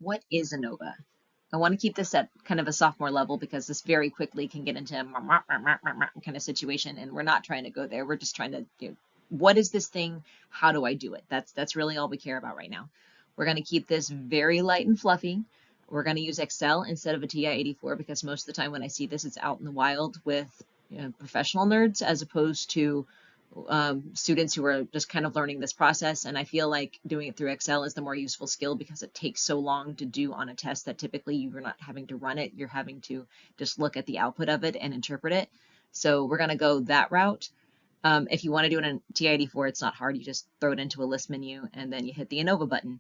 What is ANOVA? I want to keep this at kind of a sophomore level because this very quickly can get into a kind of situation, and we're not trying to go there. We're just trying to do, what is this thing? How do I do it? That's really all we care about right now. We're going to keep this very light and fluffy. We're going to use Excel instead of a TI-84 because most of the time when I see this, it's out in the wild with professional nerds as opposed to students who are just kind of learning this process. And I feel like doing it through Excel is the more useful skill because it takes so long to do on a test that typically you're not having to run it. You're having to just look at the output of it and interpret it. So we're going to go that route. If you want to do it in TI-84, it's not hard. You just throw it into a list menu and then you hit the ANOVA button.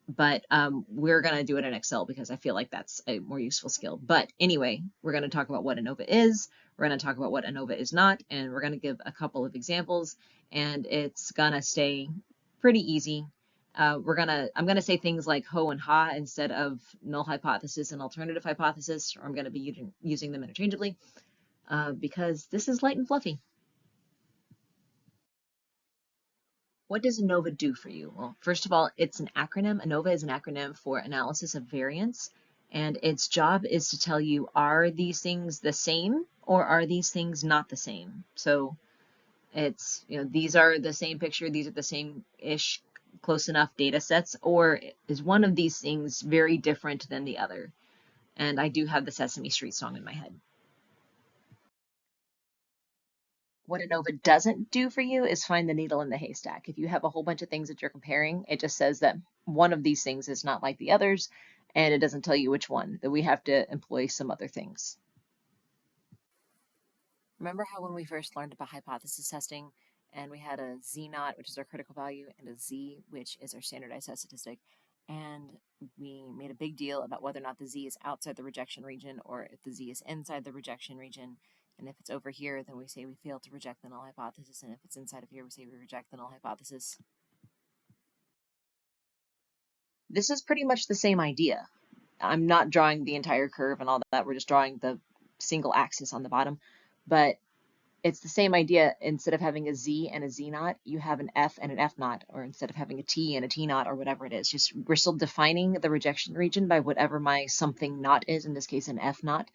But we're going to do it in Excel because I feel like that's a more useful skill. But anyway, we're going to talk about what ANOVA is. We're going to talk about what ANOVA is not, and we're going to give a couple of examples, and it's going to stay pretty easy. I'm going to say things like ho and ha instead of null hypothesis and alternative hypothesis, or I'm going to be using them interchangeably because this is light and fluffy. What does ANOVA do for you? Well, first of all, it's an acronym. ANOVA is an acronym for Analysis of Variance, and its job is to tell you, are these things the same or are these things not the same? So it's, these are the same picture, these are the same-ish, close enough data sets, or is one of these things very different than the other? And I do have the Sesame Street song in my head. What ANOVA doesn't do for you is find the needle in the haystack. If you have a whole bunch of things that you're comparing, it just says that one of these things is not like the others, and it doesn't tell you which one, that we have to employ some other things. Remember how when we first learned about hypothesis testing, and we had a z-naught, which is our critical value, and a z, which is our standardized test statistic, and we made a big deal about whether or not the z is outside the rejection region or if the z is inside the rejection region. And if it's over here, then we say we fail to reject the null hypothesis, and if it's inside of here, we say we reject the null hypothesis. This is pretty much the same idea. I'm not drawing the entire curve and all that. We're just drawing the single axis on the bottom, but it's the same idea. Instead of having a Z and a Z naught, you have an F and an F naught, or instead of having a T and a T naught, or whatever it is. Just we're still defining the rejection region by whatever my something naught is, in this case an F naught,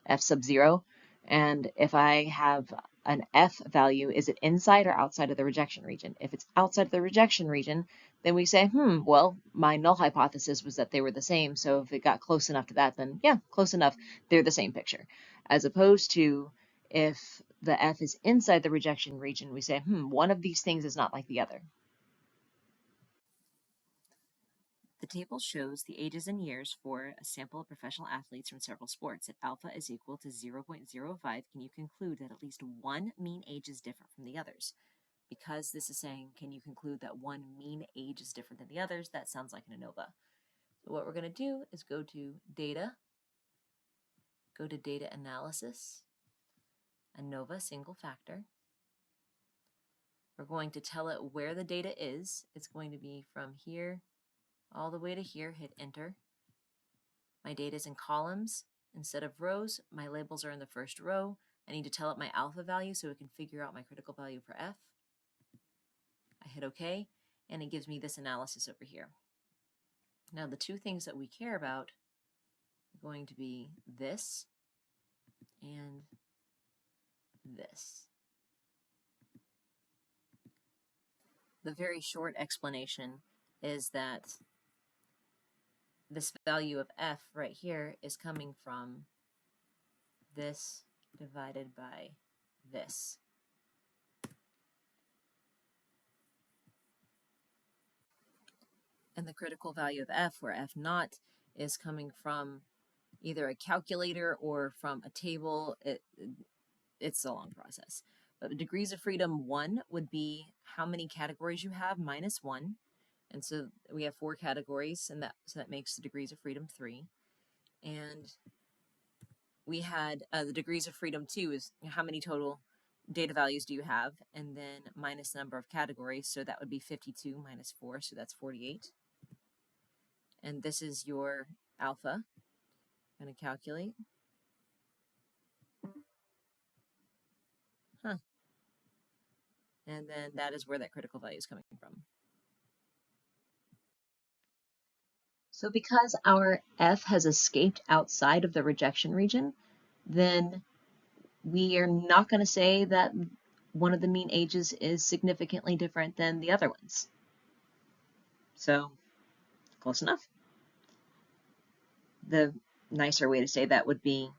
F sub 0. And if I have an F value, is it inside or outside of the rejection region? If it's outside of the rejection region, then we say, well, my null hypothesis was that they were the same, so if it got close enough to that, then yeah, close enough, they're the same picture. As opposed to if the F is inside the rejection region, we say, one of these things is not like the other. The table shows the ages and years for a sample of professional athletes from several sports. If alpha is equal to 0.05, can you conclude that at least one mean age is different from the others? Because this is saying, can you conclude that one mean age is different than the others? That sounds like an ANOVA. So what we're going to do is go to data, go to data analysis, ANOVA single factor. We're going to tell it where the data is. It's going to be from here all the way to here. Hit enter. My data is in columns instead of rows. My labels are in the first row. I need to tell it my alpha value so it can figure out my critical value for F. I hit OK, and it gives me this analysis over here. Now the two things that we care about are going to be this and this. The very short explanation is that this value of F right here is coming from this divided by this. And the critical value of F, where F naught is coming from either a calculator or from a table. It's a long process. But the degrees of freedom 1 would be how many categories you have minus 1. And so we have 4 categories, and so that makes the degrees of freedom 3. And we had the degrees of freedom 2 is how many total data values do you have, and then minus the number of categories, so that would be 52 minus 4, so that's 48. And this is your alpha. I'm going to calculate. And then that is where that critical value is coming from. So because our F has escaped outside of the rejection region, then we are not going to say that one of the mean ages is significantly different than the other ones. So close enough. The nicer way to say that would be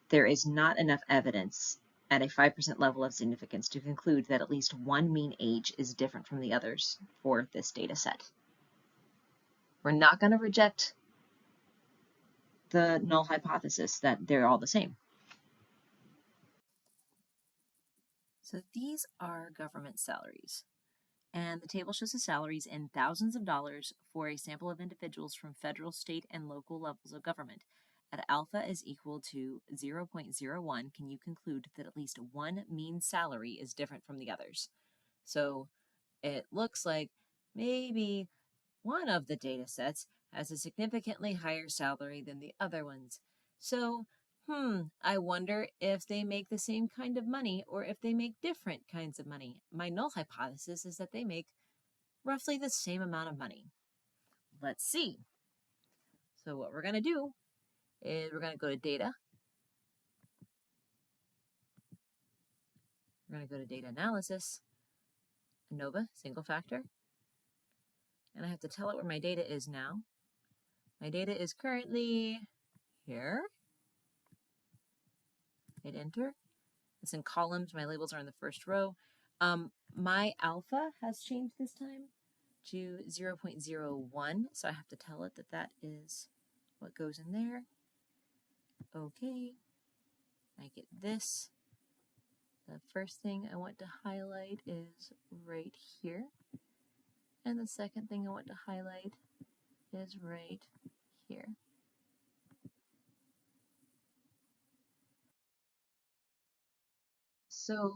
there is not enough evidence at a 5% level of significance to conclude that at least one mean age is different from the others for this data set. We're not going to reject the null hypothesis that they're all the same. So these are government salaries. And the table shows the salaries in thousands of dollars for a sample of individuals from federal, state, and local levels of government. At alpha is equal to 0.01, can you conclude that at least one mean salary is different from the others? So it looks like maybe one of the data sets has a significantly higher salary than the other ones. So, I wonder if they make the same kind of money or if they make different kinds of money. My null hypothesis is that they make roughly the same amount of money. Let's see. So what we're going to do is we're going to go to data. We're going to go to data analysis, ANOVA, single factor. And I have to tell it where my data is now. My data is currently here. Hit enter. It's in columns. My labels are in the first row. My alpha has changed this time to 0.01, so I have to tell it that that is what goes in there. Okay, I get this. The first thing I want to highlight is right here, and the second thing I want to highlight is right here. So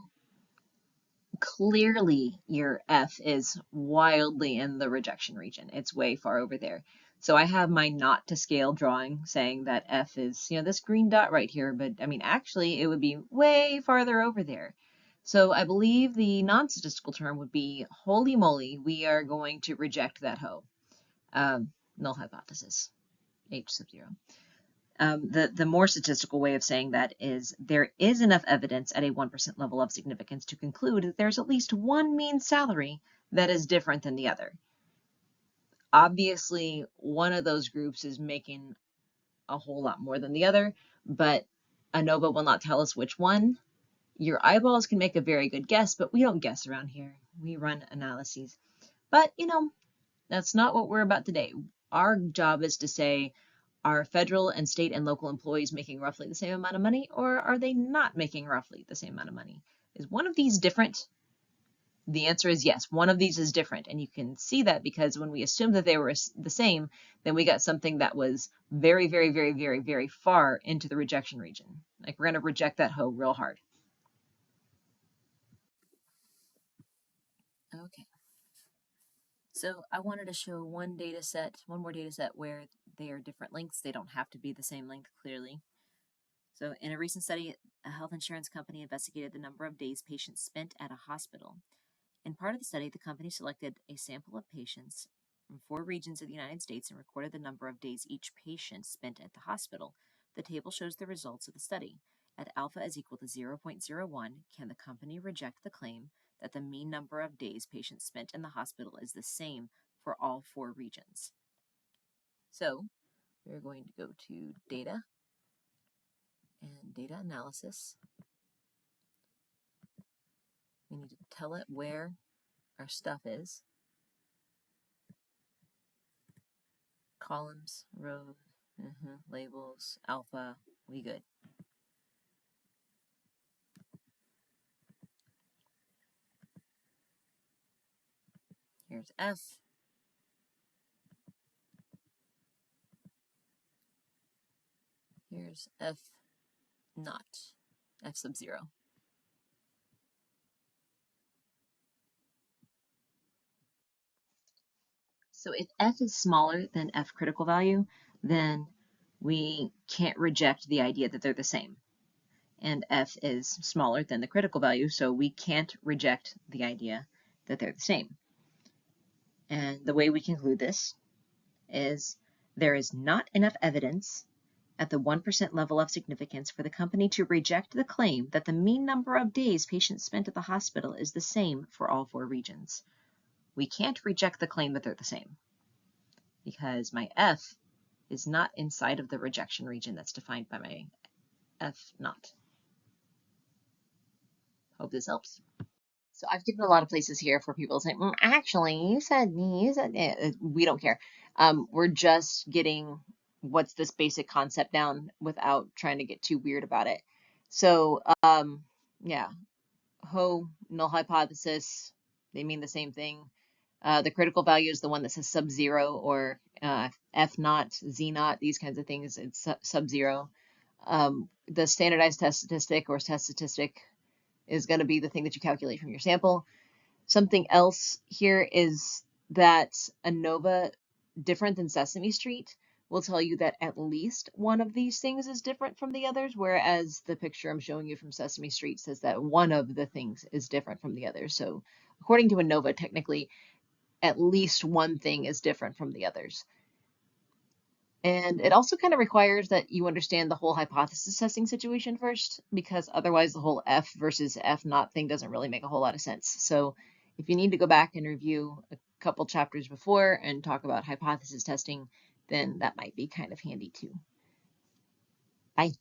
clearly your F is wildly in the rejection region. It's way far over there. So I have my not to scale drawing saying that F is, this green dot right here, but I mean, actually it would be way farther over there. So I believe the non-statistical term would be, holy moly, we are going to reject that hoe. Null hypothesis, H sub 0. The more statistical way of saying that is there is enough evidence at a 1% level of significance to conclude that there's at least one mean salary that is different than the other. Obviously, one of those groups is making a whole lot more than the other, but ANOVA will not tell us which one. Your eyeballs can make a very good guess, but we don't guess around here. We run analyses. But, that's not what we're about today. Our job is to say, are federal and state and local employees making roughly the same amount of money, or are they not making roughly the same amount of money? Is one of these different? The answer is yes, one of these is different. And you can see that because when we assumed that they were the same, then we got something that was very, very, very, very, very far into the rejection region. Like we're going to reject that hoe real hard. Okay. So I wanted to show one more data set where they are different lengths. They don't have to be the same length, clearly. So in a recent study, a health insurance company investigated the number of days patients spent at a hospital. In part of the study, the company selected a sample of patients from 4 regions of the United States and recorded the number of days each patient spent at the hospital. The table shows the results of the study. At alpha is equal to 0.01, can the company reject the claim that the mean number of days patients spent in the hospital is the same for all 4 regions? So we're going to go to data and data analysis. We need to tell it where our stuff is. Columns, rows, labels, alpha, we good. Here's F. Here's F-naught, F sub 0. So if F is smaller than F critical value, then we can't reject the idea that they're the same. And F is smaller than the critical value, so we can't reject the idea that they're the same. And the way we conclude this is there is not enough evidence at the 1% level of significance for the company to reject the claim that the mean number of days patients spent at the hospital is the same for all 4 regions. We can't reject the claim that they're the same because my F is not inside of the rejection region that's defined by my F-naught. Hope this helps. So I've given a lot of places here for people to say, actually, you said, we don't care. We're just getting what's this basic concept down without trying to get too weird about it. So, yeah, null hypothesis, they mean the same thing. The critical value is the one that says sub-zero or F-naught, Z-naught, these kinds of things. It's sub-zero. The standardized test statistic or test statistic is going to be the thing that you calculate from your sample. Something else here is that ANOVA, different than Sesame Street, will tell you that at least one of these things is different from the others, whereas the picture I'm showing you from Sesame Street says that one of the things is different from the others. So according to ANOVA, technically, at least one thing is different from the others. And it also kind of requires that you understand the whole hypothesis testing situation first, because otherwise the whole F versus F naught thing doesn't really make a whole lot of sense. So if you need to go back and review a couple chapters before and talk about hypothesis testing, then that might be kind of handy too. Bye.